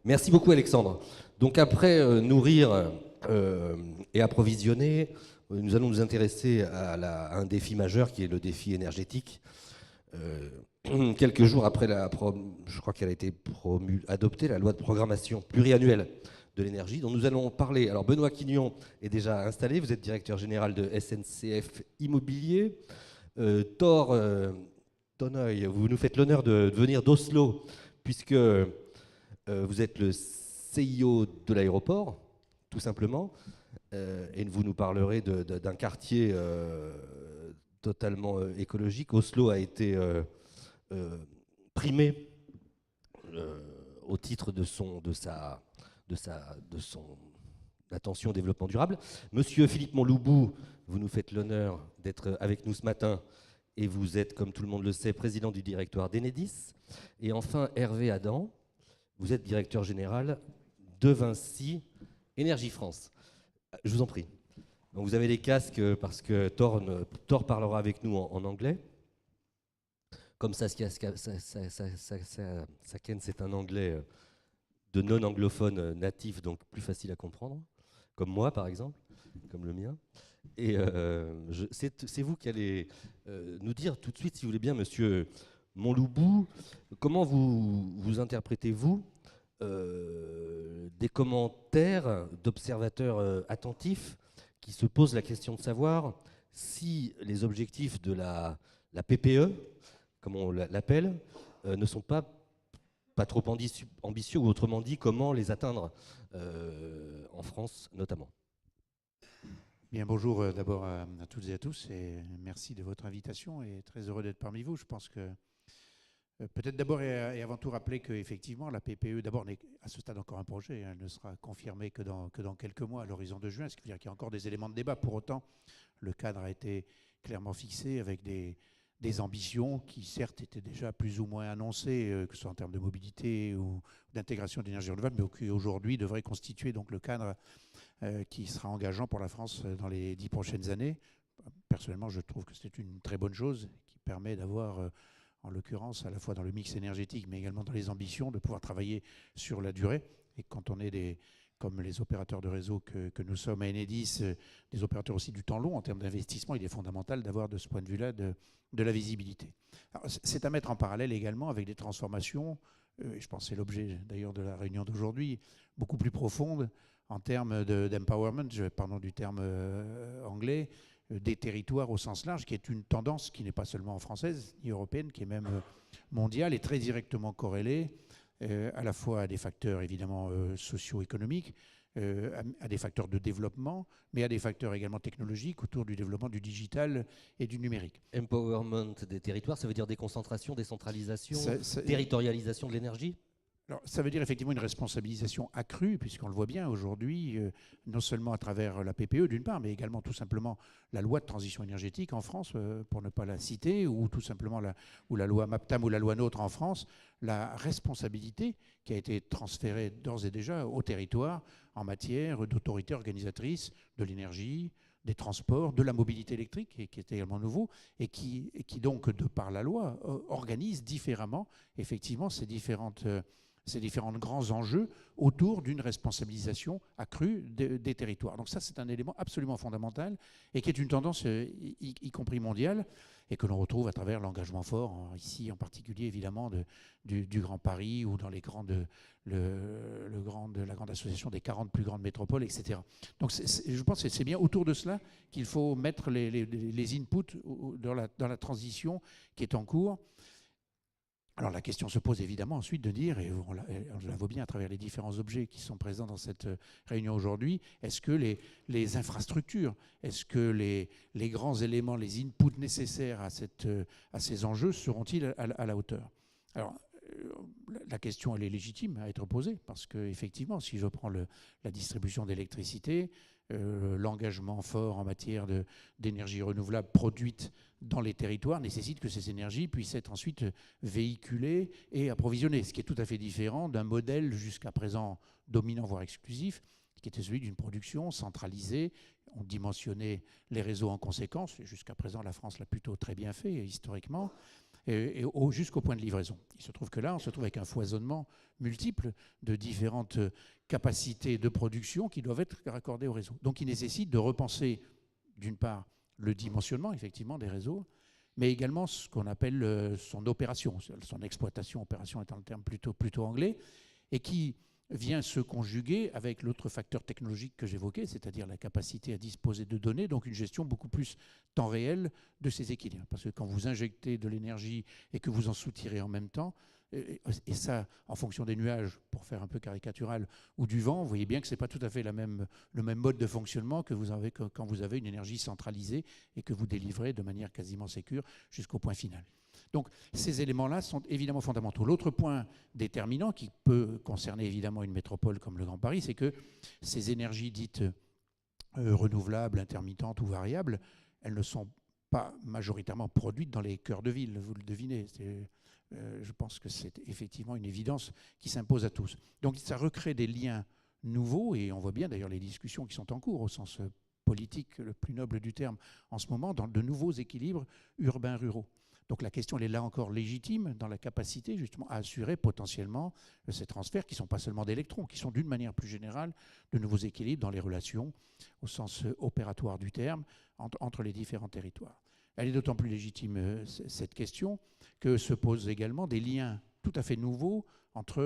Merci beaucoup Alexandre. Donc après nourrir et approvisionner, nous allons nous intéresser à un défi majeur qui est le défi énergétique. Euh, Quelques jours après je crois qu'elle a été adoptée, la loi de programmation pluriannuelle de l'énergie, dont nous allons parler. Alors Benoît Quignon est déjà installé, vous êtes directeur général de SNCF Immobilier. Thor Tonoy, vous nous faites l'honneur de venir d'Oslo, puisque vous êtes le CIO de l'aéroport, tout simplement, et vous nous parlerez d'un quartier totalement écologique. Oslo a été primé au titre de son attention au développement durable. Monsieur Philippe Montloubou, vous nous faites l'honneur d'être avec nous ce matin, et vous êtes, comme tout le monde le sait, président du directoire d'Enedis. Et enfin, Hervé Adam, vous êtes directeur général de Vinci Énergie France. Je vous en prie. Donc vous avez les casques parce que Thor parlera avec nous en anglais. Comme Saskia Saken, c'est un anglais de non-anglophone natif, donc plus facile à comprendre, comme moi par exemple, comme le mien. Et c'est vous qui allez nous dire tout de suite, si vous voulez bien, monsieur Montloubou, comment vous interprétez-vous des commentaires d'observateurs attentifs qui se posent la question de savoir si les objectifs de la PPE, comme on l'appelle, ne sont pas trop ambitieux, ou autrement dit, comment les atteindre en France notamment. Bien, bonjour d'abord à toutes et à tous, et merci de votre invitation, et très heureux d'être parmi vous. Je pense que peut-être d'abord et avant tout rappeler qu'effectivement la PPE, d'abord, n'est à ce stade encore un projet, elle ne sera confirmée que dans quelques mois, à l'horizon de juin, ce qui veut dire qu'il y a encore des éléments de débat. Pour autant, le cadre a été clairement fixé avec des ambitions qui certes étaient déjà plus ou moins annoncées, que ce soit en termes de mobilité ou d'intégration d'énergie renouvelable, mais qui aujourd'hui devrait constituer donc le cadre qui sera engageant pour la France dans les 10 prochaines années. Personnellement, je trouve que c'est une très bonne chose qui permet d'avoir, en l'occurrence, à la fois dans le mix énergétique, mais également dans les ambitions, de pouvoir travailler sur la durée. Et quand on est comme les opérateurs de réseau que nous sommes à Enedis, des opérateurs aussi du temps long en termes d'investissement, il est fondamental d'avoir de ce point de vue-là de la visibilité. C'est à mettre en parallèle également avec des transformations, et je pense que c'est l'objet d'ailleurs de la réunion d'aujourd'hui, beaucoup plus profondes en termes d'empowerment, pardon du terme anglais, des territoires au sens large, qui est une tendance qui n'est pas seulement française ni européenne, qui est même mondiale et très directement corrélée à la fois à des facteurs évidemment socio-économiques, à des facteurs de développement, mais à des facteurs également technologiques autour du développement du digital et du numérique. Empowerment des territoires, ça veut dire déconcentration, décentralisation, territorialisation de l'énergie ? Alors, ça veut dire effectivement une responsabilisation accrue, puisqu'on le voit bien aujourd'hui, non seulement à travers la PPE d'une part, mais également tout simplement la loi de transition énergétique en France, pour ne pas la citer, ou tout simplement la loi MAPTAM ou la loi NOTRe en France, la responsabilité qui a été transférée d'ores et déjà au territoire en matière d'autorité organisatrice de l'énergie, des transports, de la mobilité électrique, et qui est également nouveau, et qui donc, de par la loi, organise différemment, effectivement, ces différents grands enjeux autour d'une responsabilisation accrue des territoires. Donc ça, c'est un élément absolument fondamental et qui est une tendance, y compris mondiale, et que l'on retrouve à travers l'engagement fort, ici en particulier évidemment du Grand Paris, ou dans la grande association des 40 plus grandes métropoles, etc. Donc je pense que c'est bien autour de cela qu'il faut mettre les inputs dans la transition qui est en cours. Alors la question se pose évidemment ensuite de dire, et on la voit bien à travers les différents objets qui sont présents dans cette réunion aujourd'hui, est-ce que les infrastructures, est-ce que les grands éléments, les inputs nécessaires à ces enjeux seront-ils à la hauteur? Alors la question, elle est légitime à être posée, parce qu'effectivement, si je prends la distribution d'électricité, l'engagement fort en matière d'énergie renouvelable produite dans les territoires nécessite que ces énergies puissent être ensuite véhiculées et approvisionnées, ce qui est tout à fait différent d'un modèle jusqu'à présent dominant, voire exclusif, qui était celui d'une production centralisée. On dimensionnait les réseaux en conséquence. Jusqu'à présent, la France l'a plutôt très bien fait, historiquement. jusqu'au point de livraison. Il se trouve que là, on se trouve avec un foisonnement multiple de différentes capacités de production qui doivent être raccordées au réseau. Donc il nécessite de repenser, d'une part, le dimensionnement, effectivement, des réseaux, mais également ce qu'on appelle son opération, son exploitation, opération étant le terme plutôt anglais, et qui vient se conjuguer avec l'autre facteur technologique que j'évoquais, c'est-à-dire la capacité à disposer de données, donc une gestion beaucoup plus temps réel de ces équilibres. Parce que quand vous injectez de l'énergie et que vous en soutirez en même temps, et ça, en fonction des nuages, pour faire un peu caricatural, ou du vent, vous voyez bien que ce n'est pas tout à fait le même mode de fonctionnement que vous avez quand vous avez une énergie centralisée et que vous délivrez de manière quasiment sécure jusqu'au point final. Donc ces éléments-là sont évidemment fondamentaux. L'autre point déterminant qui peut concerner évidemment une métropole comme le Grand Paris, c'est que ces énergies dites renouvelables, intermittentes ou variables, elles ne sont pas majoritairement produites dans les cœurs de ville, vous le devinez. Je pense que c'est effectivement une évidence qui s'impose à tous. Donc ça recrée des liens nouveaux, et on voit bien d'ailleurs les discussions qui sont en cours au sens politique le plus noble du terme en ce moment, dans de nouveaux équilibres urbains-ruraux. Donc la question, elle est là encore légitime dans la capacité justement à assurer potentiellement ces transferts qui ne sont pas seulement d'électrons, qui sont d'une manière plus générale de nouveaux équilibres dans les relations au sens opératoire du terme entre les différents territoires. Elle est d'autant plus légitime, cette question, que se posent également des liens tout à fait nouveaux entre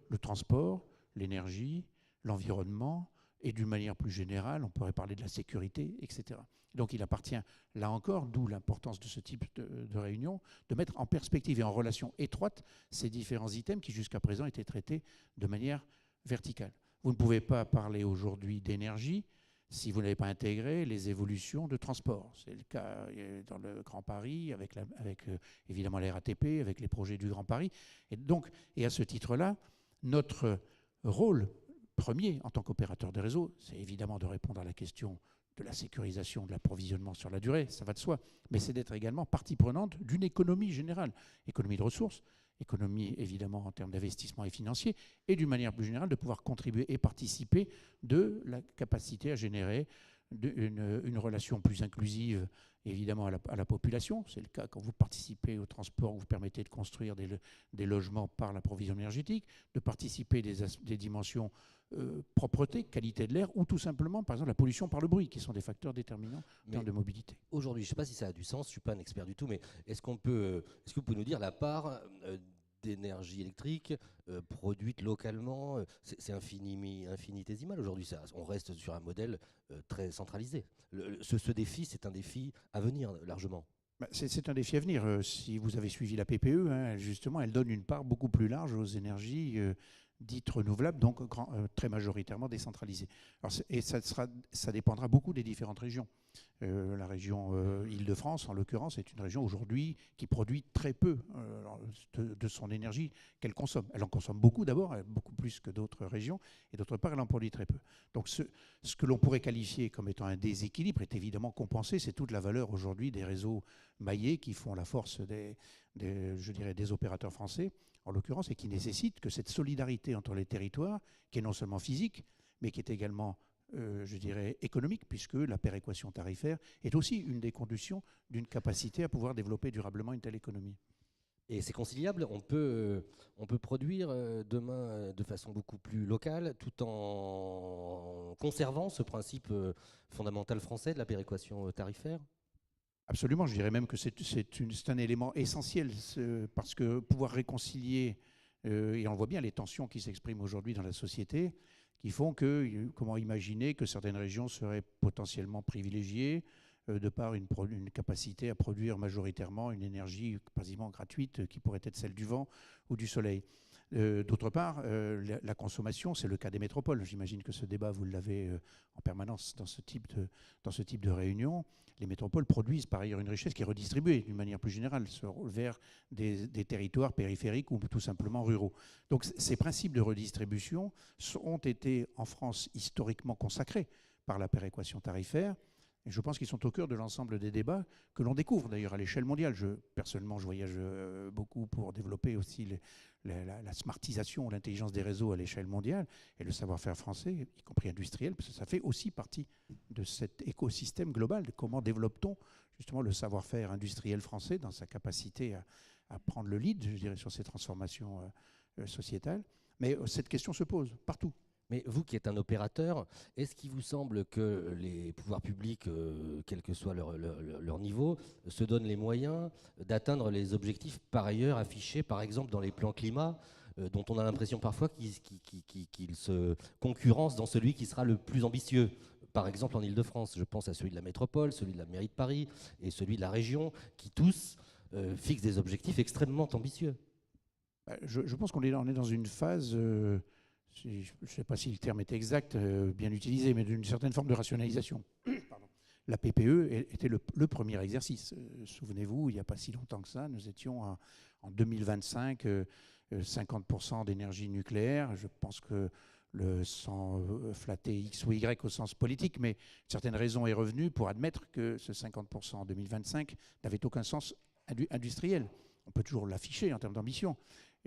le transport, l'énergie, l'environnement et d'une manière plus générale, on pourrait parler de la sécurité, etc. Donc il appartient, là encore, d'où l'importance de ce type de réunion, de mettre en perspective et en relation étroite ces différents items qui jusqu'à présent étaient traités de manière verticale. Vous ne pouvez pas parler aujourd'hui d'énergie si vous n'avez pas intégré les évolutions de transport. C'est le cas dans le Grand Paris, avec évidemment la RATP, avec les projets du Grand Paris. Et à ce titre-là, notre rôle premier en tant qu'opérateur de réseau, c'est évidemment de répondre à la question de la sécurisation de l'approvisionnement sur la durée, ça va de soi, mais c'est d'être également partie prenante d'une économie générale, économie de ressources, économie évidemment en termes d'investissement et financier, et d'une manière plus générale de pouvoir contribuer et participer de la capacité à générer une relation plus inclusive évidemment à la population. C'est le cas quand vous participez au transport, vous permettez de construire des logements par la provision énergétique, de participer des dimensions propreté, qualité de l'air, ou tout simplement, par exemple, la pollution par le bruit, qui sont des facteurs déterminants en termes de mobilité. Aujourd'hui, je ne sais pas si ça a du sens, je ne suis pas un expert du tout, mais est-ce que vous pouvez nous dire la part d'énergie électrique produite localement? C'est infinitésimal aujourd'hui, on reste sur un modèle très centralisé. Ce défi, c'est un défi à venir largement. C'est un défi à venir. Si vous avez suivi la PPE, hein, justement, elle donne une part beaucoup plus large aux énergies dites renouvelables, donc très majoritairement décentralisées. Et ça dépendra beaucoup des différentes régions. La région Île-de-France, en l'occurrence, est une région aujourd'hui qui produit très peu de son énergie qu'elle consomme. Elle en consomme beaucoup d'abord, beaucoup plus que d'autres régions, et d'autre part, elle en produit très peu. Donc ce que l'on pourrait qualifier comme étant un déséquilibre est évidemment compensé. C'est toute la valeur aujourd'hui des réseaux maillés qui font la force des opérateurs français, en l'occurrence, et qui nécessitent que cette solidarité entre les territoires, qui est non seulement physique, mais qui est également économique, puisque la péréquation tarifaire est aussi une des conditions d'une capacité à pouvoir développer durablement une telle économie. Et c'est conciliable, on peut produire demain de façon beaucoup plus locale, tout en conservant ce principe fondamental français de la péréquation tarifaire? Absolument, je dirais même que c'est un élément essentiel, parce que pouvoir réconcilier, et on voit bien les tensions qui s'expriment aujourd'hui dans la société, qui font que, comment imaginer que certaines régions seraient potentiellement privilégiées de par une capacité à produire majoritairement une énergie quasiment gratuite qui pourrait être celle du vent ou du soleil. D'autre part, la consommation, c'est le cas des métropoles. J'imagine que ce débat, vous l'avez en permanence dans ce type de réunion. Les métropoles produisent par ailleurs une richesse qui est redistribuée d'une manière plus générale vers des territoires périphériques ou tout simplement ruraux. Donc ces principes de redistribution ont été en France historiquement consacrés par la péréquation tarifaire. Et je pense qu'ils sont au cœur de l'ensemble des débats que l'on découvre d'ailleurs à l'échelle mondiale. Personnellement, je voyage beaucoup pour développer aussi la smartisation, l'intelligence des réseaux à l'échelle mondiale et le savoir-faire français, y compris industriel, parce que ça fait aussi partie de cet écosystème global de comment développe-t-on justement le savoir-faire industriel français dans sa capacité à prendre le lead, je dirais, sur ces transformations sociétales. Mais cette question se pose partout. Mais vous qui êtes un opérateur, est-ce qu'il vous semble que les pouvoirs publics, quel que soit leur niveau, se donnent les moyens d'atteindre les objectifs par ailleurs affichés, par exemple dans les plans climat, dont on a l'impression parfois qu'ils se concurrencent dans celui qui sera le plus ambitieux? Par exemple en Ile-de-France, je pense à celui de la métropole, celui de la mairie de Paris et celui de la région, qui tous fixent des objectifs extrêmement ambitieux. Je pense qu'on est dans une phase, je ne sais pas si le terme est exact, bien utilisé, mais d'une certaine forme de rationalisation. Pardon. La PPE était le premier exercice. Souvenez-vous, il n'y a pas si longtemps que ça, nous étions en 2025, 50% d'énergie nucléaire. Je pense que sans flatter X ou Y au sens politique, mais une certaine raison est revenue pour admettre que ce 50% en 2025 n'avait aucun sens industriel. On peut toujours l'afficher en termes d'ambition.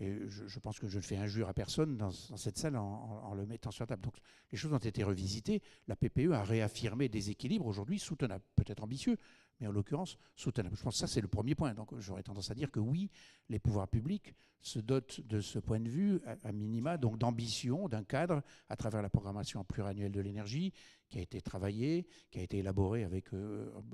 Et je pense que je ne fais injure à personne dans cette salle en le mettant sur la table. Donc les choses ont été revisitées. La PPE a réaffirmé des équilibres aujourd'hui soutenables, peut-être ambitieux, mais en l'occurrence soutenables. Je pense que ça, c'est le premier point. Donc j'aurais tendance à dire que oui, les pouvoirs publics se dotent de ce point de vue, à minima, donc d'ambition, d'un cadre, à travers la programmation pluriannuelle de l'énergie, qui a été travaillée, qui a été élaborée avec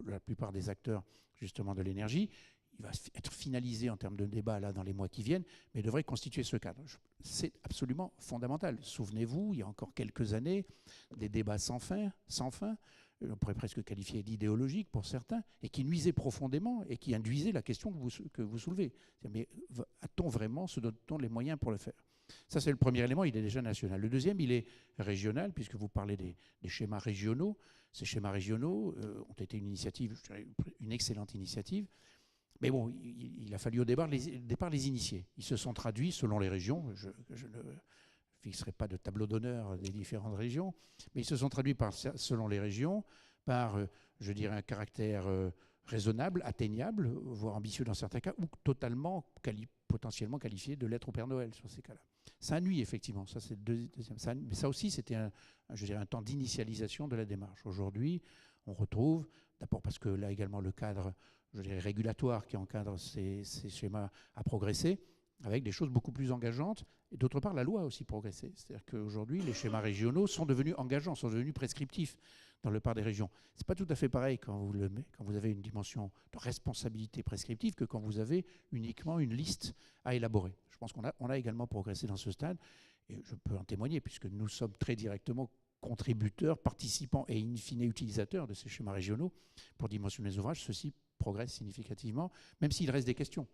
la plupart des acteurs justement de l'énergie. Il va être finalisé en termes de débat là, dans les mois qui viennent, mais devrait constituer ce cadre. C'est absolument fondamental. Souvenez-vous, il y a encore quelques années, des débats sans fin, on pourrait presque qualifier d'idéologiques pour certains, et qui nuisaient profondément et qui induisaient la question que vous soulevez. Mais a-t-on vraiment, se donne-t-on les moyens pour le faire? Ça, c'est le premier élément, il est déjà national. Le deuxième, il est régional, puisque vous parlez des schémas régionaux. Ces schémas régionaux ont été une excellente initiative. Mais bon, il a fallu au départ les initier. Ils se sont traduits selon les régions. Je ne fixerai pas de tableau d'honneur des différentes régions, mais ils se sont traduits selon les régions par, je dirais, un caractère raisonnable, atteignable, voire ambitieux dans certains cas, ou totalement potentiellement qualifié de lettre au Père Noël sur ces cas-là. Ça nuit effectivement, ça c'est le deuxième. Mais ça aussi, c'était un temps d'initialisation de la démarche. Aujourd'hui, on retrouve, d'abord parce que là également le cadre, je dirais, régulatoire qui encadre ces schémas a progressé, avec des choses beaucoup plus engageantes. Et d'autre part, la loi a aussi progressé. C'est-à-dire qu'aujourd'hui, les schémas régionaux sont devenus engageants, sont devenus prescriptifs dans le part des régions. Ce n'est pas tout à fait pareil quand vous avez une dimension de responsabilité prescriptive que quand vous avez uniquement une liste à élaborer. Je pense qu'on a également progressé dans ce stade. Et je peux en témoigner, puisque nous sommes très directement contributeurs, participants et in fine utilisateurs de ces schémas régionaux pour dimensionner les ouvrages. Ceci progresse significativement, même s'il reste des questions.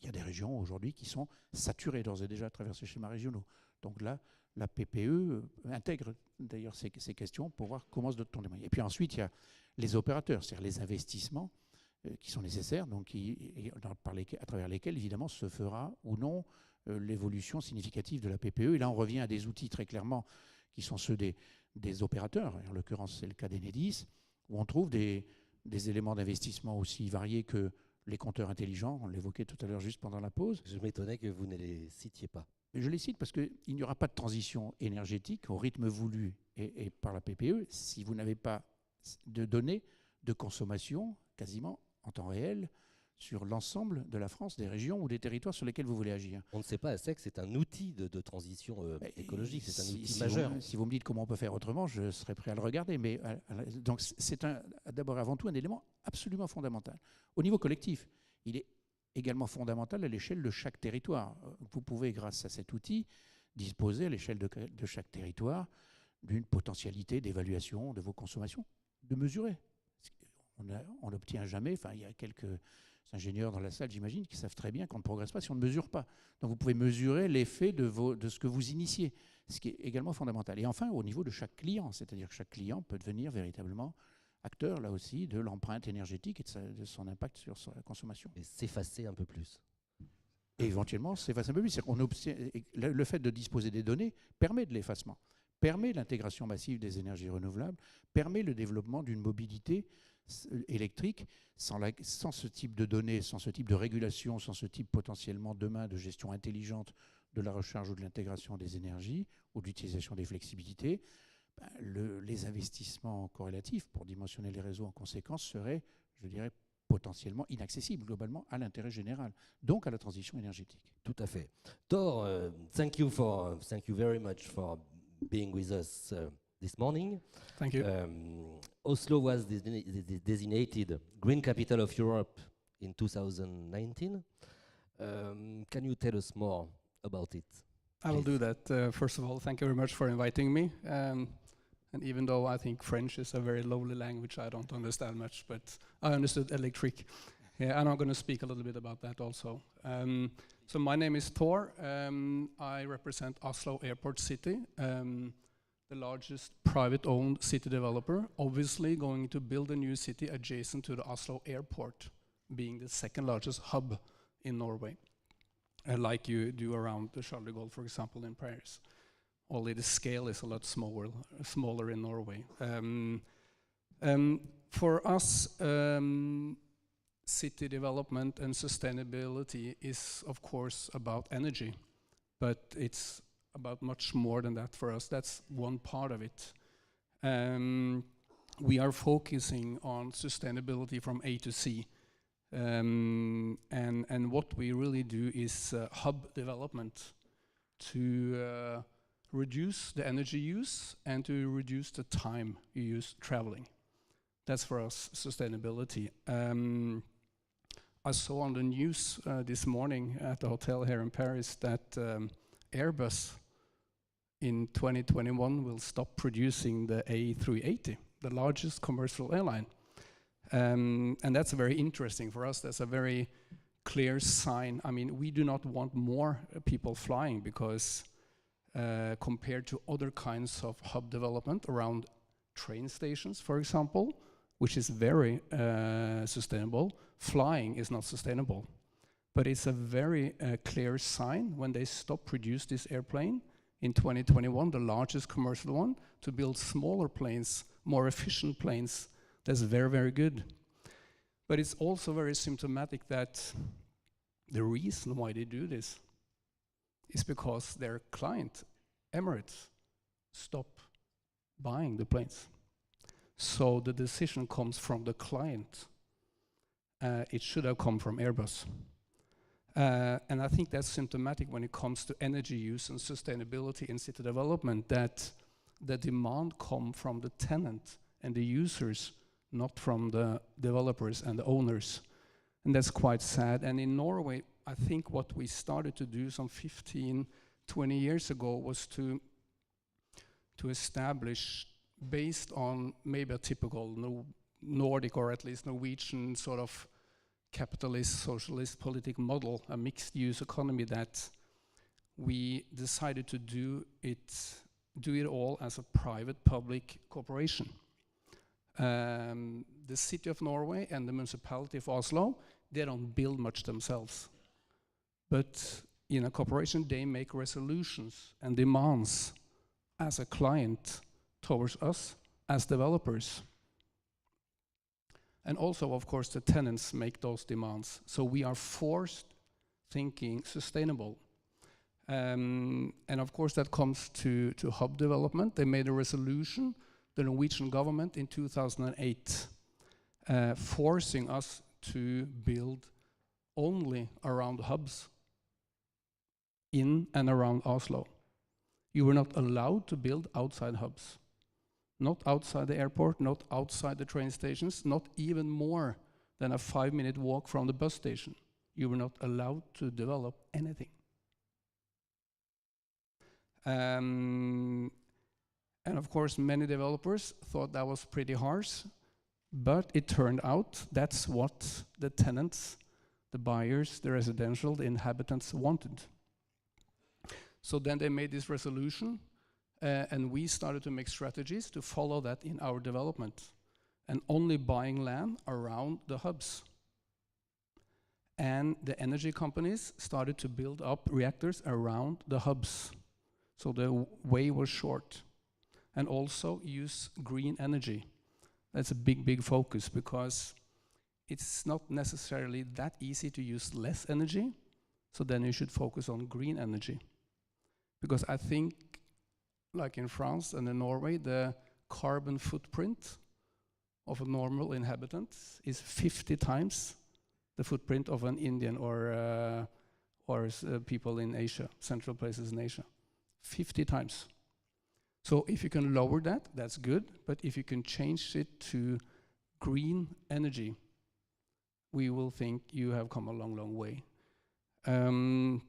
Il y a des régions aujourd'hui qui sont saturées d'ores et déjà à travers ces schémas régionaux. Donc là, la PPE intègre d'ailleurs ces questions pour voir comment se dote-t-on des moyens. Et puis ensuite, il y a les opérateurs, c'est-à-dire les investissements qui sont nécessaires, donc à travers lesquels, évidemment, se fera ou non l'évolution significative de la PPE. Et là, on revient à des outils très clairement qui sont ceux des opérateurs. En l'occurrence, c'est le cas d'Enedis, où on trouve des éléments d'investissement aussi variés que les compteurs intelligents, on l'évoquait tout à l'heure juste pendant la pause. Je m'étonnais que vous ne les citiez pas. Je les cite parce qu'il n'y aura pas de transition énergétique au rythme voulu et par la PPE si vous n'avez pas de données de consommation quasiment en temps réel sur l'ensemble de la France, des régions ou des territoires sur lesquels vous voulez agir. On ne sait pas assez que c'est un outil de transition écologique, c'est un outil majeur. Si vous me dites comment on peut faire autrement, je serais prêt à le regarder. Mais donc c'est d'abord avant tout un élément absolument fondamental. Au niveau collectif, il est également fondamental à l'échelle de chaque territoire. Vous pouvez, grâce à cet outil, disposer à l'échelle de chaque territoire d'une potentialité d'évaluation de vos consommations, de mesurer. On n'obtient jamais, enfin il y a quelques ingénieurs dans la salle, j'imagine, qui savent très bien qu'on ne progresse pas si on ne mesure pas. Donc vous pouvez mesurer l'effet de ce que vous initiez, ce qui est également fondamental. Et enfin, au niveau de chaque client, c'est-à-dire que chaque client peut devenir véritablement acteur, là aussi, de l'empreinte énergétique et de son impact sur sa consommation. Et s'effacer un peu plus. Et éventuellement, s'effacer un peu plus. Le fait de disposer des données permet de l'effacement, permet l'intégration massive des énergies renouvelables, permet le développement d'une mobilité électrique. Sans ce type de données, sans ce type de régulation, sans ce type potentiellement demain de gestion intelligente de la recharge ou de l'intégration des énergies ou de l'utilisation des flexibilités, les investissements corrélatifs pour dimensionner les réseaux en conséquence seraient, je dirais, potentiellement inaccessibles globalement à l'intérêt général, donc à la transition énergétique. Tout à fait. Thor, thank you very much for being with us this morning. Thank you. Oslo was designated Green Capital of Europe in 2019. Can you tell us more about it? I will please? do that. First of all, thank you very much for inviting me. And even though I think French is a very lowly language, I don't understand much, but I understood electric. Yeah, and I'm going to speak a little bit about that also. So my name is Thor. I represent Oslo Airport City, the largest private-owned city developer, obviously going to build a new city adjacent to the Oslo Airport, being the second largest hub in Norway, like you do around the Charles de Gaulle, for example, in Paris. Only the scale is a lot smaller in Norway. For us, city development and sustainability is, of course, about energy, but it's about much more than that for us. That's one part of it. We are focusing on sustainability from A to C. And what we really do is hub development to reduce the energy use and to reduce the time you use traveling. That's for us sustainability. I saw on the news this morning at the hotel here in Paris that Airbus in 2021 will stop producing the A380, the largest commercial airline. And that's very interesting for us. That's a very clear sign. I mean, we do not want more people flying because compared to other kinds of hub development around train stations, for example, which is very sustainable, flying is not sustainable. But it's a very clear sign when they stop produce this airplane in 2021, the largest commercial one, to build smaller planes, more efficient planes. That's very, very good. But it's also very symptomatic that the reason why they do this is because their client, Emirates, stopped buying the planes. So the decision comes from the client. It should have come from Airbus. And I think that's symptomatic when it comes to energy use and sustainability in city development, that the demand comes from the tenant and the users, not from the developers and the owners. And that's quite sad. And in Norway, I think what we started to do some 15, 20 years ago was to establish, based on maybe a typical Nordic or at least Norwegian sort of capitalist, socialist, political model, a mixed-use economy, that we decided to do it all as a private-public corporation. The city of Norway and the municipality of Oslo, they don't build much themselves. But in a corporation, they make resolutions and demands as a client towards us as developers. And also, of course, the tenants make those demands. So we are forced thinking sustainable. And of course, that comes to hub development. They made a resolution, the Norwegian government, in 2008, forcing us to build only around hubs in and around Oslo. You were not allowed to build outside hubs. Not outside the airport, not outside the train stations, not even more than a 5-minute walk from the bus station. You were not allowed to develop anything. And of course, many developers thought that was pretty harsh, but it turned out that's what the tenants, the buyers, the residential, the inhabitants wanted. So then they made this resolution, and we started to make strategies to follow that in our development, and only buying land around the hubs. And the energy companies started to build up reactors around the hubs. So the way was short. And also use green energy. That's a big, big focus, because it's not necessarily that easy to use less energy. So then you should focus on green energy. Because I think, like in France and in Norway, the carbon footprint of a normal inhabitant is 50 times the footprint of an Indian or people in Asia, central places in Asia. 50 times. So if you can lower that, that's good. But if you can change it to green energy, we will think you have come a long, long way. And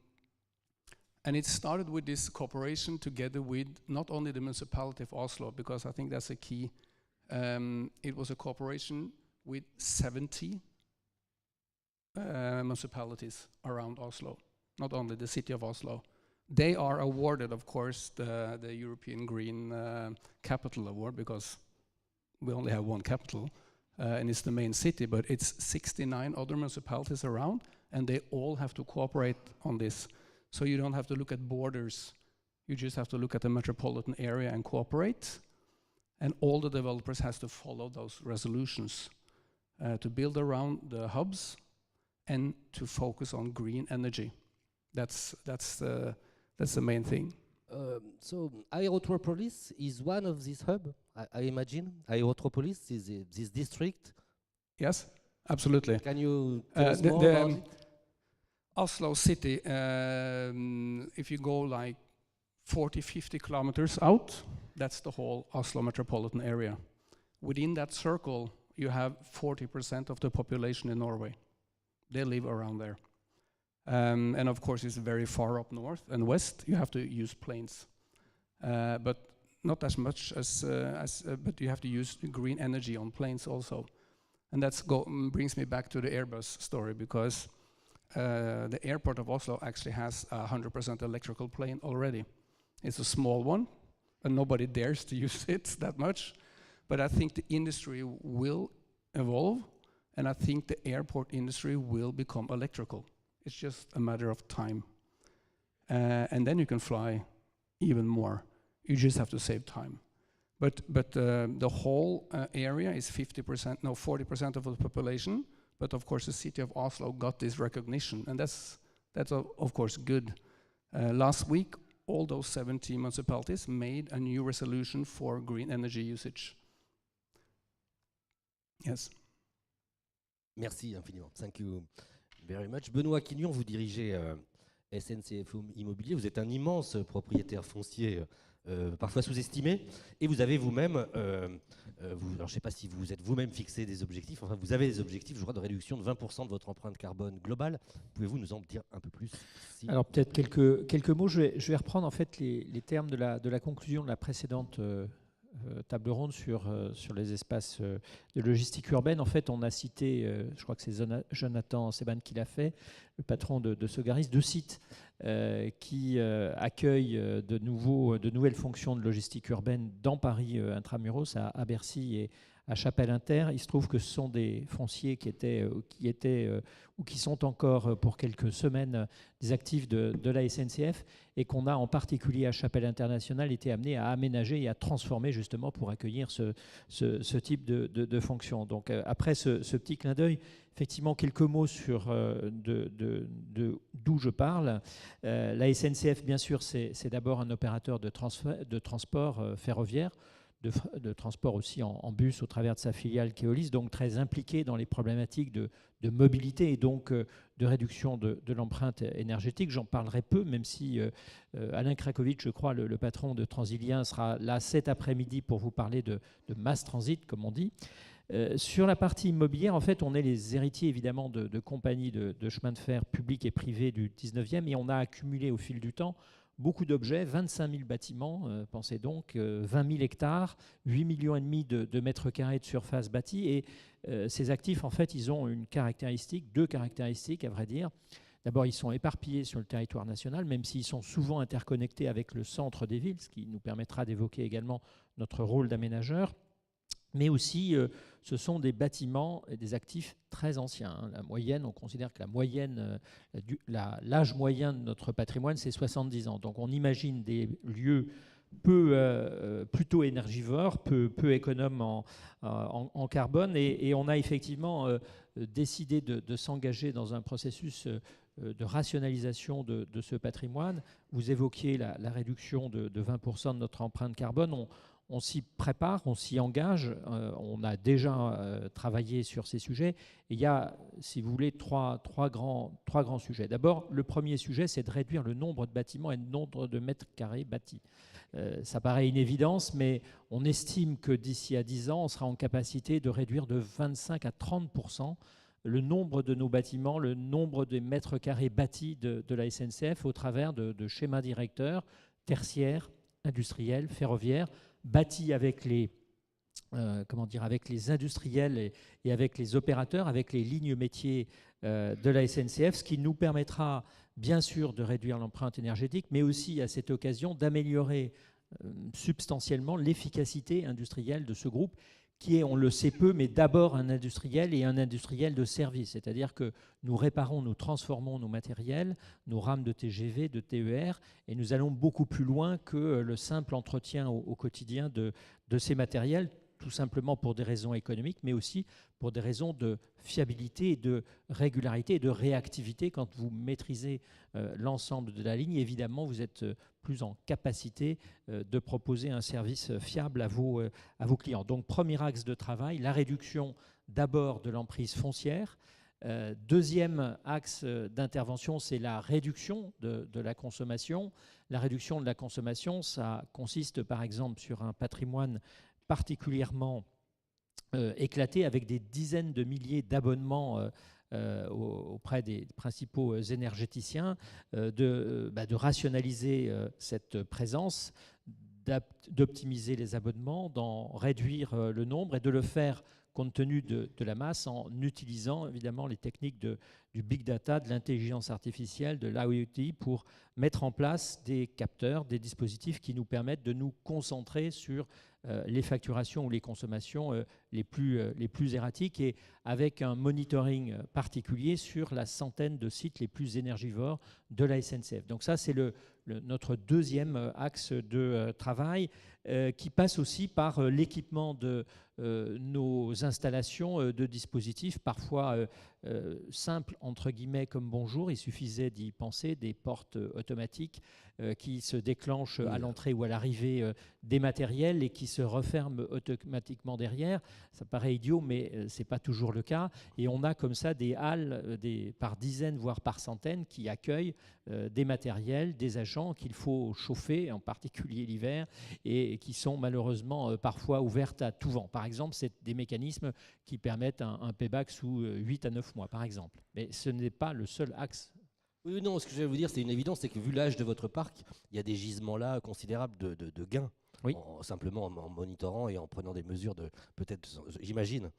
it started with this cooperation together with not only the municipality of Oslo, because I think that's a key. It was a cooperation with 70 municipalities around Oslo, not only the city of Oslo. They are awarded, of course, the European Green Capital Award, because we only have one capital, and it's the main city, but it's 69 other municipalities around, and they all have to cooperate on this. So you don't have to look at borders, you just have to look at the metropolitan area and cooperate, and all the developers has to follow those resolutions to build around the hubs and to focus on green energy. That's the main thing. So Aerotropolis is one of these hubs, I imagine. Aerotropolis is this district. Yes, absolutely. Can you tell us more about it? Oslo city, if you go like 40, 50 kilometers out, that's the whole Oslo metropolitan area. Within that circle, you have 40% of the population in Norway. They live around there. And of course, it's very far up north and west. You have to use planes, but not as much as but you have to use green energy on planes also. And that brings me back to the Airbus story, because the airport of Oslo actually has a 100% electrical plane already. It's a small one, and nobody dares to use it that much. But I think the industry will evolve, and I think the airport industry will become electrical. It's just a matter of time. And then you can fly even more. You just have to save time. But the whole area is 40% of the population. But of course, the city of Oslo got this recognition, and that's of course good. Last week, all those 70 municipalities made a new resolution for green energy usage. Yes. Merci infiniment. Thank you very much. Benoît Quignon, vous dirigez SNCF Immobilier. Vous êtes un immense propriétaire foncier, parfois sous-estimé, et vous avez vous-même, alors je ne sais pas si vous êtes vous-même fixé des objectifs, enfin vous avez des objectifs, je crois, de réduction de 20% de votre empreinte carbone globale. Pouvez-vous nous en dire un peu plus Alors peut-être quelques mots. Je vais reprendre en fait les termes de la conclusion de la précédente table ronde sur les espaces de logistique urbaine. En fait, on a cité, je crois que c'est Jonathan Seban qui l'a fait, le patron de Sogaris, 2 sites qui accueillent de nouvelles fonctions de logistique urbaine dans Paris intramuros, à Bercy et à Chapelle-Inter. Il se trouve que ce sont des fonciers qui étaient ou qui sont encore pour quelques semaines des actifs de la SNCF, et qu'on a en particulier à Chapelle Internationale été amené à aménager et à transformer justement pour accueillir ce type de fonction. Donc après ce petit clin d'œil, effectivement quelques mots sur d'où je parle. La SNCF, bien sûr, c'est d'abord un opérateur de transport ferroviaire, de transport aussi en bus au travers de sa filiale Keolis, donc très impliqué dans les problématiques de mobilité et donc de réduction de l'empreinte énergétique. J'en parlerai peu, même si Alain Krakowicz, je crois, le patron de Transilien, sera là cet après-midi pour vous parler de mass transit, comme on dit. Sur la partie immobilière, en fait, on est les héritiers évidemment de compagnies de chemin de fer publics et privés du 19e, et on a accumulé au fil du temps beaucoup d'objets, 25 000 bâtiments, pensez donc, 20 000 hectares, 8,5 millions de mètres carrés de surface bâtie. Et ces actifs, en fait, ils ont deux caractéristiques, à vrai dire. D'abord, ils sont éparpillés sur le territoire national, même s'ils sont souvent interconnectés avec le centre des villes, ce qui nous permettra d'évoquer également notre rôle d'aménageur. Mais aussi, ce sont des bâtiments et des actifs très anciens. La moyenne, on considère que l'âge moyen de notre patrimoine, c'est 70 ans. Donc on imagine des lieux plutôt énergivores, peu économes en carbone. Et on a effectivement décidé de s'engager dans un processus de rationalisation de ce patrimoine. Vous évoquiez la réduction de 20% de notre empreinte carbone. on s'y prépare, on s'y engage, on a déjà travaillé sur ces sujets. Et il y a, si vous voulez, trois grands sujets. D'abord, le premier sujet, c'est de réduire le nombre de bâtiments et le nombre de mètres carrés bâtis. Ça paraît une évidence, mais on estime que d'ici à 10 ans, on sera en capacité de réduire de 25 à 30% le nombre de nos bâtiments, le nombre de mètres carrés bâtis de la SNCF au travers de schémas directeurs tertiaires, industriels, ferroviaires, bâtis avec les industriels et avec les opérateurs, avec les lignes métiers de la SNCF, ce qui nous permettra bien sûr de réduire l'empreinte énergétique, mais aussi à cette occasion d'améliorer substantiellement l'efficacité industrielle de ce groupe, qui est, on le sait peu, mais d'abord un industriel et un industriel de service. C'est-à-dire que nous réparons, nous transformons nos matériels, nos rames de TGV, de TER, et nous allons beaucoup plus loin que le simple entretien au quotidien de ces matériels, tout simplement pour des raisons économiques, mais aussi pour des raisons de fiabilité, et de régularité et de réactivité. Quand vous maîtrisez l'ensemble de la ligne, évidemment, vous êtes plus en capacité de proposer un service fiable à vos clients. Donc, premier axe de travail, la réduction d'abord de l'emprise foncière. Deuxième axe d'intervention, c'est la réduction de la consommation. La réduction de la consommation, ça consiste par exemple sur un patrimoine particulièrement éclaté avec des dizaines de milliers d'abonnements auprès des principaux énergéticiens, de rationaliser cette présence, d'optimiser les abonnements, d'en réduire le nombre et de le faire compte tenu de la masse en utilisant évidemment les techniques du big data, de l'intelligence artificielle, de l'IoT pour mettre en place des capteurs, des dispositifs qui nous permettent de nous concentrer sur les facturations ou les consommations les plus erratiques et avec un monitoring particulier sur la centaine de sites les plus énergivores de la SNCF. Donc ça, c'est notre deuxième axe de travail qui passe aussi par l'équipement de nos installations de dispositifs, parfois simples, entre guillemets, comme bonjour. Il suffisait d'y penser, des portes automatiques qui se déclenchent à l'entrée ou à l'arrivée des matériels et qui se referment automatiquement derrière. Ça paraît idiot, mais ce n'est pas toujours le cas. Et on a comme ça des halles par dizaines, voire par centaines, qui accueillent des matériels, des agents qu'il faut chauffer, en particulier l'hiver, et qui sont malheureusement parfois ouvertes à tout vent. Par exemple, c'est des mécanismes qui permettent un payback sous 8 à 9 mois, par exemple. Mais ce n'est pas le seul axe. Oui, non, ce que je vais vous dire, c'est une évidence, c'est que vu l'âge de votre parc, il y a des gisements là considérables de gains. Oui. Simplement en monitorant et en prenant des mesures peut-être, j'imagine.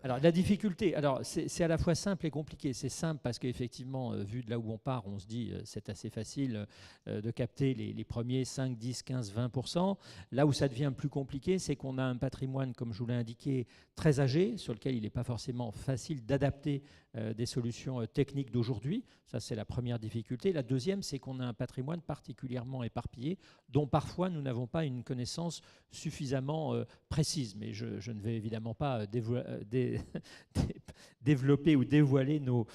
Alors la difficulté, c'est à la fois simple et compliqué. C'est simple parce qu'effectivement, vu de là où on part, on se dit c'est assez facile de capter les premiers 5, 10, 15, 20%. Là où ça devient plus compliqué, c'est qu'on a un patrimoine, comme je vous l'ai indiqué, très âgé, sur lequel il n'est pas forcément facile d'adapter des solutions techniques d'aujourd'hui. Ça, c'est la première difficulté. La deuxième, c'est qu'on a un patrimoine particulièrement éparpillé, dont parfois nous n'avons pas une connaissance suffisamment précise. Mais je ne vais évidemment pas développer ou dévoiler nos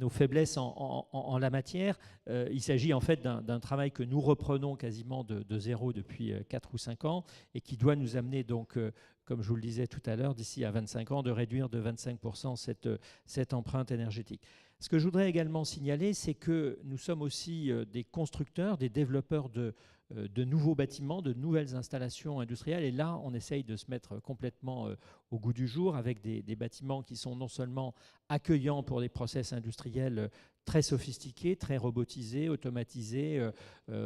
faiblesses en la matière. Il s'agit en fait d'un travail que nous reprenons quasiment de zéro depuis 4 ou 5 ans et qui doit nous amener donc, comme je vous le disais tout à l'heure, d'ici à 25 ans, de réduire de 25% cette empreinte énergétique. Ce que je voudrais également signaler, c'est que nous sommes aussi des constructeurs, des développeurs de nouveaux bâtiments, de nouvelles installations industrielles. Et là, on essaye de se mettre complètement au goût du jour avec des bâtiments qui sont non seulement accueillants pour des process industriels très sophistiqués, très robotisés, automatisés,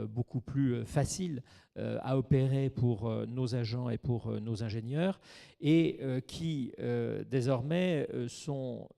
beaucoup plus faciles à opérer pour nos agents et pour nos ingénieurs, et qui désormais sont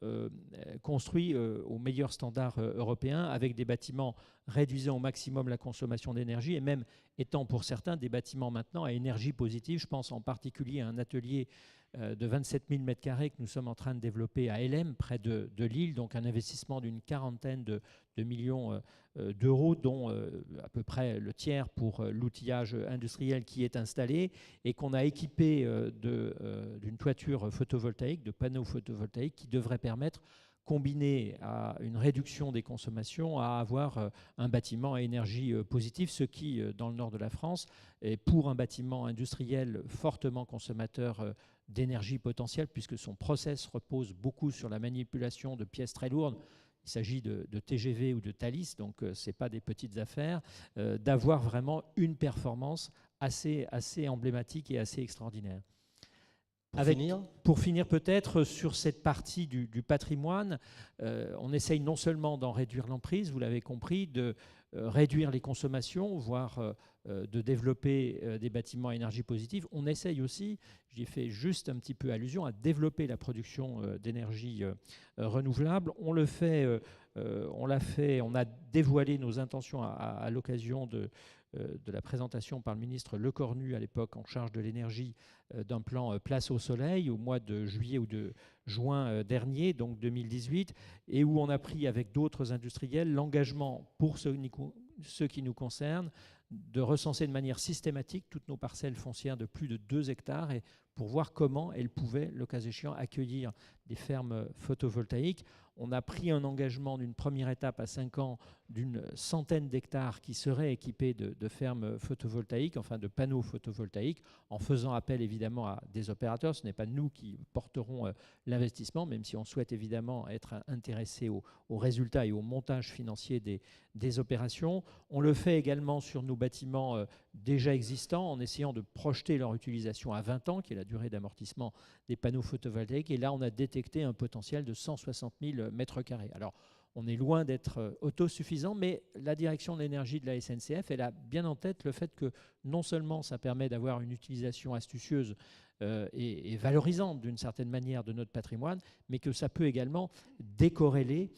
construits aux meilleurs standards européens avec des bâtiments réduisant au maximum la consommation d'énergie et même étant pour certains des bâtiments maintenant à énergie positive. Je pense en particulier à un atelier de 27 000 m² que nous sommes en train de développer à Hélène, près de Lille, donc un investissement d'une quarantaine de millions d'euros, dont à peu près le tiers pour l'outillage industriel qui est installé et qu'on a équipé d'une toiture photovoltaïque, de panneaux photovoltaïques qui devraient permettre combiné à une réduction des consommations, à avoir un bâtiment à énergie positive, ce qui, dans le nord de la France, est pour un bâtiment industriel fortement consommateur d'énergie potentielle, puisque son process repose beaucoup sur la manipulation de pièces très lourdes. Il s'agit de TGV ou de Thalys, donc ce n'est pas des petites affaires, d'avoir vraiment une performance assez emblématique et assez extraordinaire. Pour finir peut-être sur cette partie du patrimoine, on essaye non seulement d'en réduire l'emprise, vous l'avez compris, de réduire les consommations, voire de développer des bâtiments à énergie positive. On essaye aussi, j'y fais juste un petit peu allusion, à développer la production d'énergie renouvelable. On le fait, on a dévoilé nos intentions à l'occasion de la présentation par le ministre Lecornu, à l'époque en charge de l'énergie, d'un plan Place au Soleil au mois de juillet ou de juin dernier, donc 2018, et où on a pris avec d'autres industriels l'engagement, pour ceux qui nous concernent, de recenser de manière systématique toutes nos parcelles foncières de plus de 2 hectares et pour voir comment elles pouvaient, le cas échéant, accueillir des fermes photovoltaïques. On a pris un engagement d'une première étape à 5 ans d'une centaine d'hectares qui seraient équipés de fermes photovoltaïques, enfin de panneaux photovoltaïques, en faisant appel évidemment à des opérateurs. Ce n'est pas nous qui porterons l'investissement, même si on souhaite évidemment être intéressé aux résultats et au montage financier des opérations. On le fait également sur nos bâtiments déjà existants, en essayant de projeter leur utilisation à 20 ans, qui est la durée d'amortissement des panneaux photovoltaïques. Et là, on a détecté un potentiel de 160 000 mètres carrés. Alors, on est loin d'être autosuffisant, mais la direction de l'énergie de la SNCF, elle a bien en tête le fait que non seulement ça permet d'avoir une utilisation astucieuse et valorisante d'une certaine manière de notre patrimoine, mais que ça peut également décorréler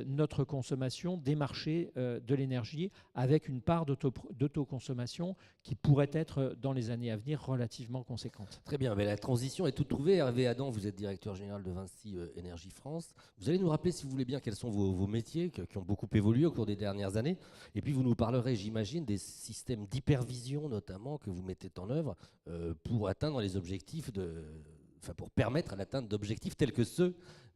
notre consommation des marchés de l'énergie avec une part d'autoconsommation qui pourrait être dans les années à venir relativement conséquente. Très bien, mais la transition est toute trouvée. Hervé Adam, vous êtes directeur général de Vinci Énergie France. Vous allez nous rappeler, si vous voulez bien, quels sont vos métiers qui ont beaucoup évolué au cours des dernières années. Et puis vous nous parlerez, j'imagine, des systèmes d'hypervision notamment que vous mettez en œuvre pour atteindre les objectifs pour permettre l'atteinte d'objectifs tels que ceux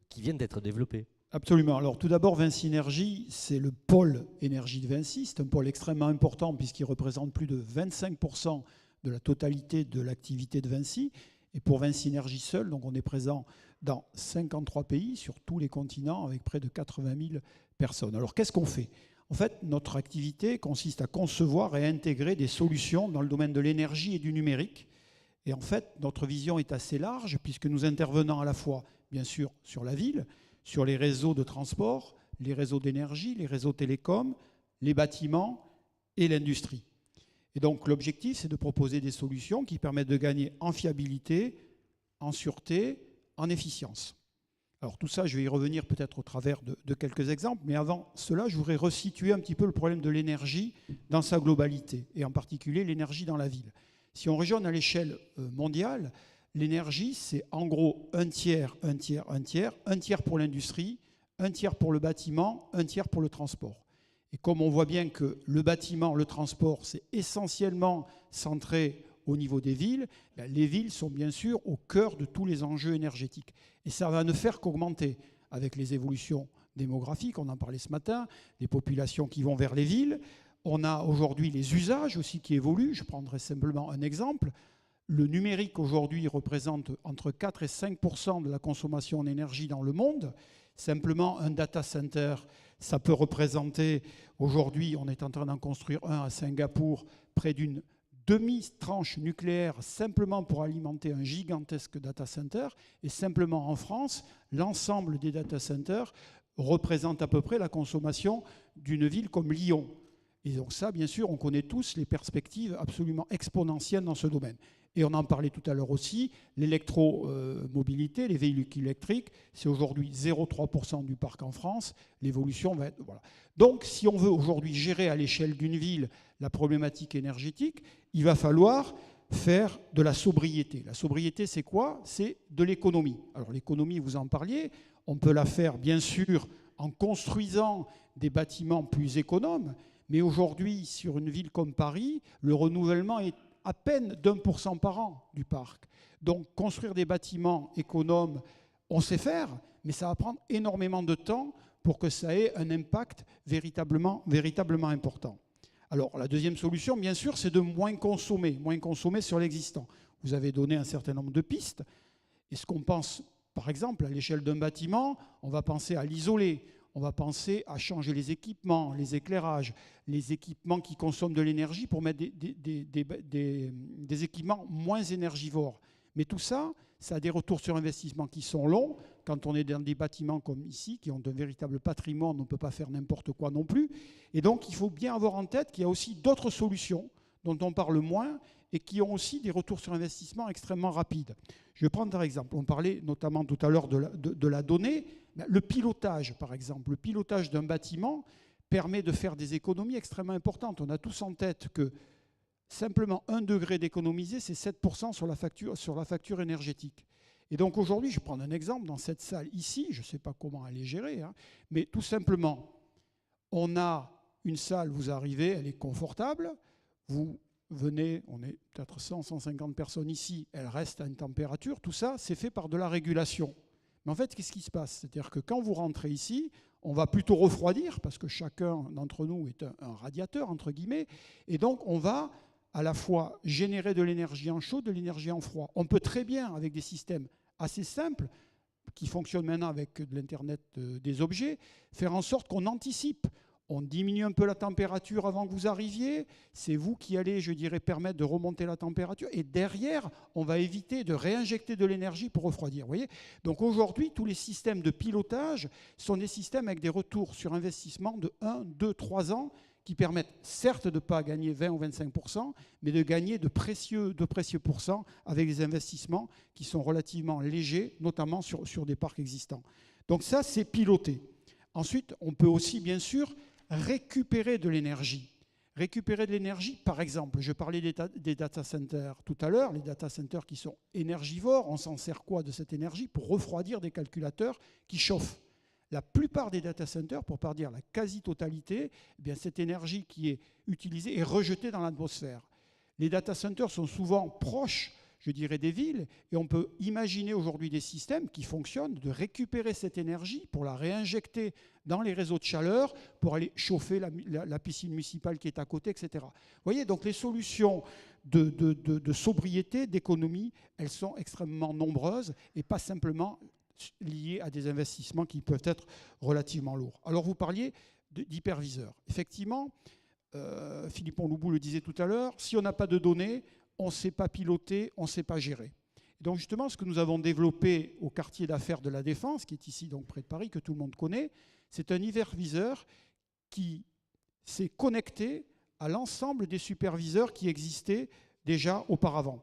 qui viennent d'être développés. Absolument. Alors tout d'abord, Vinci Énergie, c'est le pôle énergie de Vinci. C'est un pôle extrêmement important puisqu'il représente plus de 25% de la totalité de l'activité de Vinci. Et pour Vinci Énergie seul, donc on est présent dans 53 pays sur tous les continents avec près de 80 000 personnes. Alors qu'est-ce qu'on fait ? En fait, notre activité consiste à concevoir et à intégrer des solutions dans le domaine de l'énergie et du numérique. Et en fait, notre vision est assez large puisque nous intervenons à la fois, bien sûr, sur la ville, sur les réseaux de transport, les réseaux d'énergie, les réseaux télécoms, les bâtiments et l'industrie. Et donc l'objectif, c'est de proposer des solutions qui permettent de gagner en fiabilité, en sûreté, en efficience. Alors tout ça, je vais y revenir peut-être au travers de quelques exemples, mais avant cela, je voudrais resituer un petit peu le problème de l'énergie dans sa globalité, et en particulier l'énergie dans la ville. Si on raisonne à l'échelle mondiale, l'énergie, c'est en gros un tiers pour l'industrie, un tiers pour le bâtiment, un tiers pour le transport. Et comme on voit bien que le bâtiment, le transport, c'est essentiellement centré au niveau des villes, les villes sont bien sûr au cœur de tous les enjeux énergétiques. Et ça va ne faire qu'augmenter avec les évolutions démographiques, on en parlait ce matin, les populations qui vont vers les villes. On a aujourd'hui les usages aussi qui évoluent. Je prendrai simplement un exemple. Le numérique aujourd'hui représente entre 4 et 5% de la consommation en énergie dans le monde. Simplement, un data center, ça peut représenter, aujourd'hui, on est en train d'en construire un à Singapour, près d'une demi-tranche nucléaire simplement pour alimenter un gigantesque data center. Et simplement en France, l'ensemble des data centers représente à peu près la consommation d'une ville comme Lyon. Et donc ça, bien sûr, on connaît tous les perspectives absolument exponentielles dans ce domaine. Et on en parlait tout à l'heure aussi, l'électromobilité, les véhicules électriques, c'est aujourd'hui 0,3% du parc en France. L'évolution va être... Voilà. Donc, si on veut aujourd'hui gérer à l'échelle d'une ville la problématique énergétique, il va falloir faire de la sobriété. La sobriété, c'est quoi ? C'est de l'économie. Alors l'économie, vous en parliez, on peut la faire, bien sûr, en construisant des bâtiments plus économes. Mais aujourd'hui, sur une ville comme Paris, le renouvellement est à peine d'1% par an du parc. Donc, construire des bâtiments économes, on sait faire, mais ça va prendre énormément de temps pour que ça ait un impact véritablement important. Alors, la deuxième solution, bien sûr, c'est de moins consommer sur l'existant. Vous avez donné un certain nombre de pistes. Est-ce qu'on pense, par exemple, à l'échelle d'un bâtiment, on va penser à l'isoler, on va penser à changer les équipements, les éclairages, les équipements qui consomment de l'énergie pour mettre des équipements moins énergivores. Mais tout ça, ça a des retours sur investissement qui sont longs. Quand on est dans des bâtiments comme ici, qui ont un véritable patrimoine, on ne peut pas faire n'importe quoi non plus. Et donc, il faut bien avoir en tête qu'il y a aussi d'autres solutions dont on parle moins et qui ont aussi des retours sur investissement extrêmement rapides. Je vais prendre par exemple, on parlait notamment tout à l'heure de la donnée. Le pilotage, par exemple, le pilotage d'un bâtiment permet de faire des économies extrêmement importantes. On a tous en tête que simplement 1 degré d'économiser, c'est 7% sur la facture énergétique. Et donc aujourd'hui, je vais prendre un exemple dans cette salle ici, je ne sais pas comment elle est gérée, mais tout simplement, on a une salle, vous arrivez, elle est confortable, vous venez, on est peut-être 100, 150 personnes ici, elle reste à une température, tout ça, c'est fait par de la régulation. Mais en fait, qu'est-ce qui se passe? C'est-à-dire que quand vous rentrez ici, on va plutôt refroidir, parce que chacun d'entre nous est un radiateur, entre guillemets, et donc on va à la fois générer de l'énergie en chaud, de l'énergie en froid. On peut très bien, avec des systèmes assez simples, qui fonctionnent maintenant avec de l'Internet des objets, faire en sorte qu'on anticipe. On diminue un peu la température avant que vous arriviez, c'est vous qui allez, je dirais, permettre de remonter la température, et derrière, on va éviter de réinjecter de l'énergie pour refroidir. Vous voyez ? Donc aujourd'hui, tous les systèmes de pilotage sont des systèmes avec des retours sur investissement de 1, 2, 3 ans, qui permettent certes de ne pas gagner 20 ou 25%, mais de gagner de précieux pourcents avec des investissements qui sont relativement légers, notamment sur des parcs existants. Donc ça, c'est piloté. Ensuite, on peut aussi, bien sûr, récupérer de l'énergie. Récupérer de l'énergie, par exemple, je parlais des data centers tout à l'heure, les data centers qui sont énergivores, on s'en sert quoi de cette énergie? Pour refroidir des calculateurs qui chauffent. La plupart des data centers, pour ne pas dire la quasi-totalité, eh bien cette énergie qui est utilisée est rejetée dans l'atmosphère. Les data centers sont souvent proches, je dirais, des villes, et on peut imaginer aujourd'hui des systèmes qui fonctionnent de récupérer cette énergie pour la réinjecter dans les réseaux de chaleur, pour aller chauffer la piscine municipale qui est à côté, etc. Vous voyez, donc les solutions de sobriété, d'économie, elles sont extrêmement nombreuses et pas simplement liés à des investissements qui peuvent être relativement lourds. Alors vous parliez d'hyperviseurs. Effectivement, Philippe Onloubou le disait tout à l'heure, si on n'a pas de données, on ne sait pas piloter, on ne sait pas gérer. Et donc justement, ce que nous avons développé au quartier d'affaires de la Défense, qui est ici donc près de Paris, que tout le monde connaît, c'est un hyperviseur qui s'est connecté à l'ensemble des superviseurs qui existaient déjà auparavant.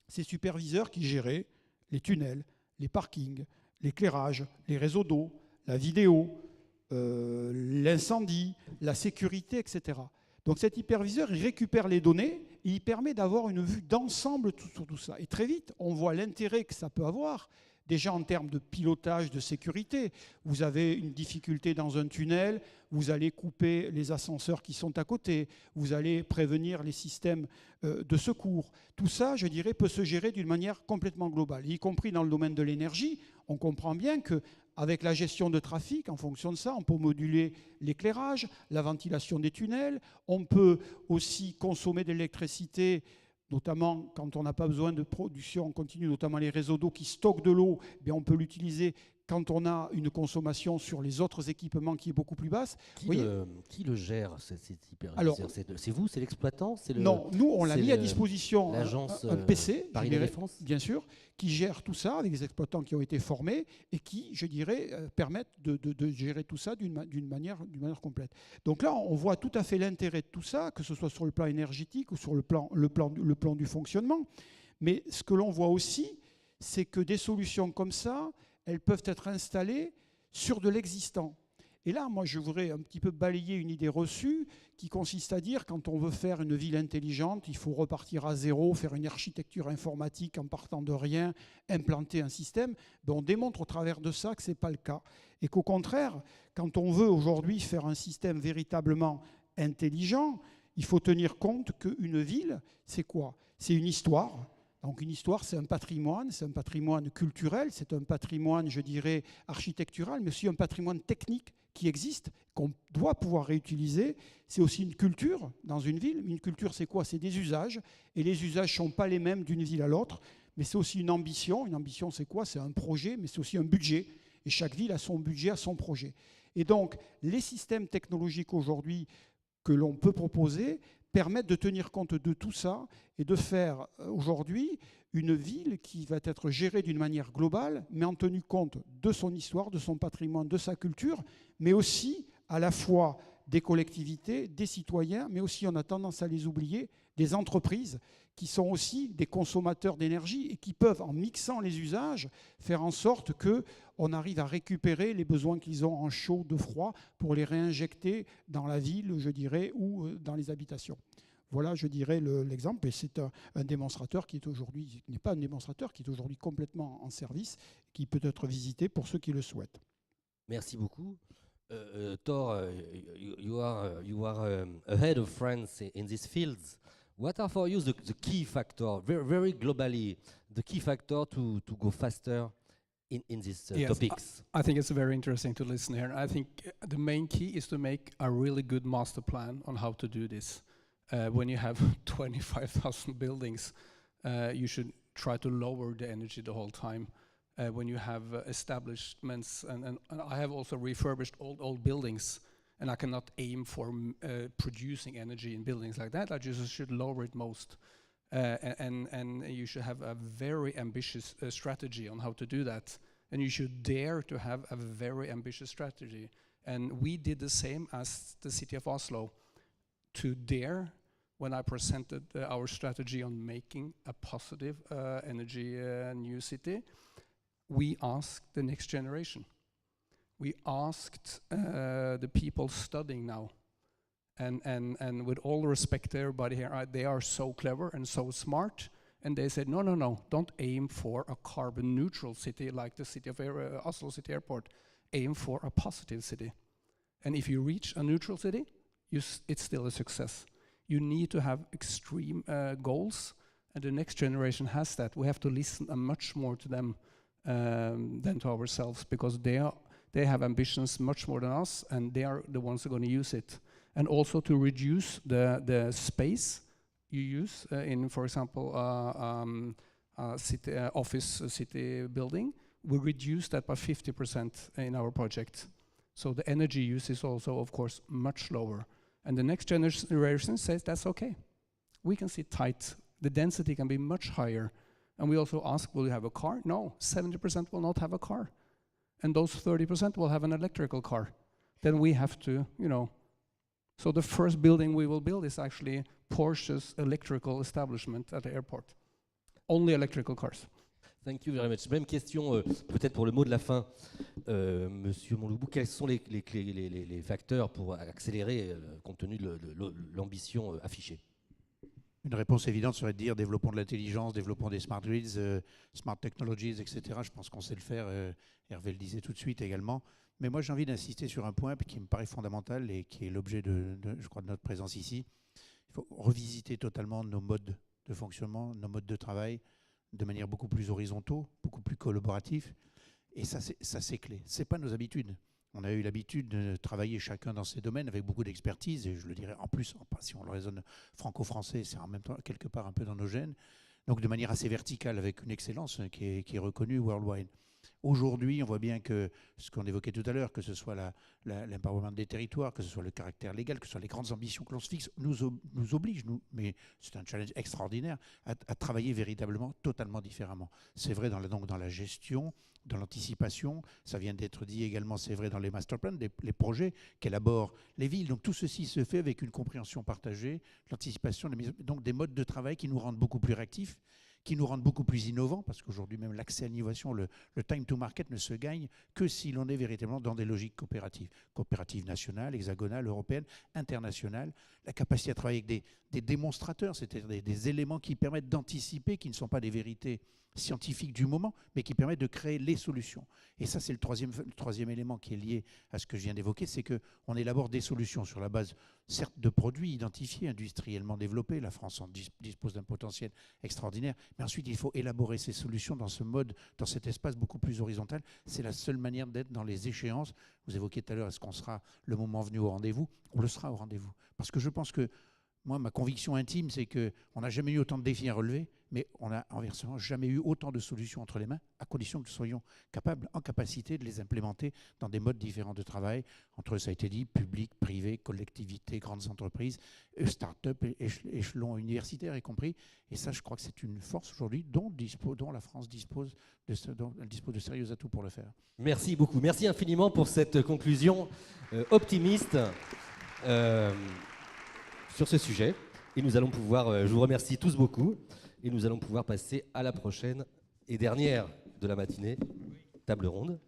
Ces superviseurs qui géraient les tunnels, les parkings, l'éclairage, les réseaux d'eau, la vidéo, l'incendie, la sécurité, etc. Donc cet hyperviseur, il récupère les données et il permet d'avoir une vue d'ensemble sur tout ça. Et très vite, on voit l'intérêt que ça peut avoir, déjà en termes de pilotage, de sécurité. Vous avez une difficulté dans un tunnel, vous allez couper les ascenseurs qui sont à côté, vous allez prévenir les systèmes de secours. Tout ça, je dirais, peut se gérer d'une manière complètement globale. Y compris dans le domaine de l'énergie, on comprend bien qu'avec la gestion de trafic, en fonction de ça, on peut moduler l'éclairage, la ventilation des tunnels, on peut aussi consommer de l'électricité, notamment quand on n'a pas besoin de production continue, notamment les réseaux d'eau qui stockent de l'eau, eh on peut l'utiliser quand on a une consommation sur les autres équipements qui est beaucoup plus basse. Qui le gère, cet hyperviseur? C'est vous, c'est l'exploitant? Non, nous, on l'a mis à disposition un PC, Paris La Défense, bien sûr, qui gère tout ça avec des exploitants qui ont été formés et qui, je dirais, permettent de gérer tout ça d'une manière complète. Donc là, on voit tout à fait l'intérêt de tout ça, que ce soit sur le plan énergétique ou sur le plan du fonctionnement. Mais ce que l'on voit aussi, c'est que des solutions comme ça, elles peuvent être installées sur de l'existant. Et là, moi, je voudrais un petit peu balayer une idée reçue qui consiste à dire, quand on veut faire une ville intelligente, il faut repartir à zéro, faire une architecture informatique en partant de rien, implanter un système. On démontre au travers de ça que ce n'est pas le cas. Et qu'au contraire, quand on veut aujourd'hui faire un système véritablement intelligent, il faut tenir compte qu'une ville, c'est quoi? C'est une histoire, Donc une histoire, c'est un patrimoine culturel, c'est un patrimoine, je dirais, architectural, mais aussi un patrimoine technique qui existe, qu'on doit pouvoir réutiliser. C'est aussi une culture dans une ville. Une culture, c'est quoi? C'est des usages, et les usages ne sont pas les mêmes d'une ville à l'autre, mais c'est aussi une ambition. Une ambition, c'est quoi? C'est un projet, mais c'est aussi un budget, et chaque ville a son budget, a son projet. Et donc, les systèmes technologiques aujourd'hui que l'on peut proposer permettent de tenir compte de tout ça et de faire aujourd'hui une ville qui va être gérée d'une manière globale, mais en tenue compte de son histoire, de son patrimoine, de sa culture, mais aussi à la fois des collectivités, des citoyens, mais aussi, on a tendance à les oublier, des entreprises qui sont aussi des consommateurs d'énergie et qui peuvent, en mixant les usages, faire en sorte qu'on arrive à récupérer les besoins qu'ils ont en chaud, de froid, pour les réinjecter dans la ville, je dirais, ou dans les habitations. Voilà, je dirais, l'exemple. Et c'est un démonstrateur qui est aujourd'hui, qui n'est pas un démonstrateur, qui est aujourd'hui complètement en service, qui peut être visité pour ceux qui le souhaitent. Merci beaucoup. Thor, you are ahead of France in these fields. What are for you the key factor, very globally, the key factor to go faster in these Yes, topics? I think it's very interesting to listen here. I think the main key is to make a really good master plan on how to do this. When you have 25,000 buildings, you should try to lower the energy the whole time. When you have establishments, and I have also refurbished old buildings, and I cannot aim for producing energy in buildings like that. I just should lower it most. And you should have a very ambitious strategy on how to do that. And you should dare to have a very ambitious strategy. And we did the same as the city of Oslo, to dare, when I presented our strategy on making a positive energy new city, we asked the next generation. We asked the people studying now, and with all respect to everybody here, they are so clever and so smart, and they said, no, don't aim for a carbon neutral city like the city of Oslo City Airport. Aim for a positive city. And if you reach a neutral city, it's still a success. You need to have extreme goals, and the next generation has that. We have to listen much more to them than to ourselves, because they have ambitions much more than us, and they are the ones who are going to use it. And also to reduce the space you use in, for example, city building. We reduce that by 50% in our project. So the energy use is also, of course, much lower. And the next generation says that's okay. We can sit tight. The density can be much higher. And we also ask, will you have a car? No, 70% will not have a car. And those 30% will have an electrical car. Then we have to, So the first building we will build is actually Porsche's electrical establishment at the airport. Only electrical cars. Thank you very much. Même question, peut-être pour le mot de la fin, Monsieur Monloubou, quels sont les facteurs pour accélérer compte tenu de l'ambition affichée? Une réponse évidente serait de dire développons de l'intelligence, développons des smart grids, smart technologies, etc. Je pense qu'on sait le faire. Hervé le disait tout de suite également. Mais moi, j'ai envie d'insister sur un point qui me paraît fondamental et qui est l'objet je crois, de notre présence ici. Il faut revisiter totalement nos modes de fonctionnement, nos modes de travail, de manière beaucoup plus horizontaux, beaucoup plus collaboratifs. Et ça, c'est clé. Ce n'est pas nos habitudes. On a eu l'habitude de travailler chacun dans ses domaines avec beaucoup d'expertise, et je le dirais en plus, si on le raisonne franco-français, c'est en même temps quelque part un peu dans nos gènes, donc de manière assez verticale, avec une excellence qui est reconnue worldwide. Aujourd'hui, on voit bien que ce qu'on évoquait tout à l'heure, que ce soit l'empowerment des territoires, que ce soit le caractère légal, que ce soit les grandes ambitions que l'on se fixe, nous oblige, mais c'est un challenge extraordinaire, à travailler véritablement totalement différemment. C'est vrai donc dans la gestion, dans l'anticipation, ça vient d'être dit également, c'est vrai dans les master plans, les projets qu'élaborent les villes. Donc tout ceci se fait avec une compréhension partagée, l'anticipation, donc des modes de travail qui nous rendent beaucoup plus réactifs, qui nous rendent beaucoup plus innovants, parce qu'aujourd'hui même l'accès à l'innovation, le time to market ne se gagne que si l'on est véritablement dans des logiques coopératives nationales, hexagonales, européennes, internationales, la capacité à travailler avec des démonstrateurs, c'est-à-dire des éléments qui permettent d'anticiper, qui ne sont pas des vérités scientifiques du moment, mais qui permettent de créer les solutions. Et ça, c'est le troisième élément qui est lié à ce que je viens d'évoquer, c'est qu'on élabore des solutions sur la base, certes, de produits identifiés, industriellement développés. La France en dispose d'un potentiel extraordinaire, Mais ensuite, il faut élaborer ces solutions dans ce mode, dans cet espace beaucoup plus horizontal. C'est la seule manière d'être dans les échéances. Vous évoquiez tout à l'heure, est-ce qu'on sera le moment venu au rendez-vous? On le sera au rendez-vous. Parce que je pense que, moi, ma conviction intime, c'est qu'on n'a jamais eu autant de défis à relever, mais on n'a inversement jamais eu autant de solutions entre les mains, à condition que nous soyons capables, en capacité de les implémenter dans des modes différents de travail, entre, ça a été dit, public, privé, collectivités, grandes entreprises, start-up, échelons universitaires y compris. Et ça, je crois que c'est une force aujourd'hui dont la France dispose de sérieux atouts pour le faire. Merci beaucoup. Merci infiniment pour cette conclusion optimiste sur ce sujet. Et nous allons pouvoir, je vous remercie tous beaucoup, et nous allons pouvoir passer à la prochaine et dernière de la matinée, table ronde.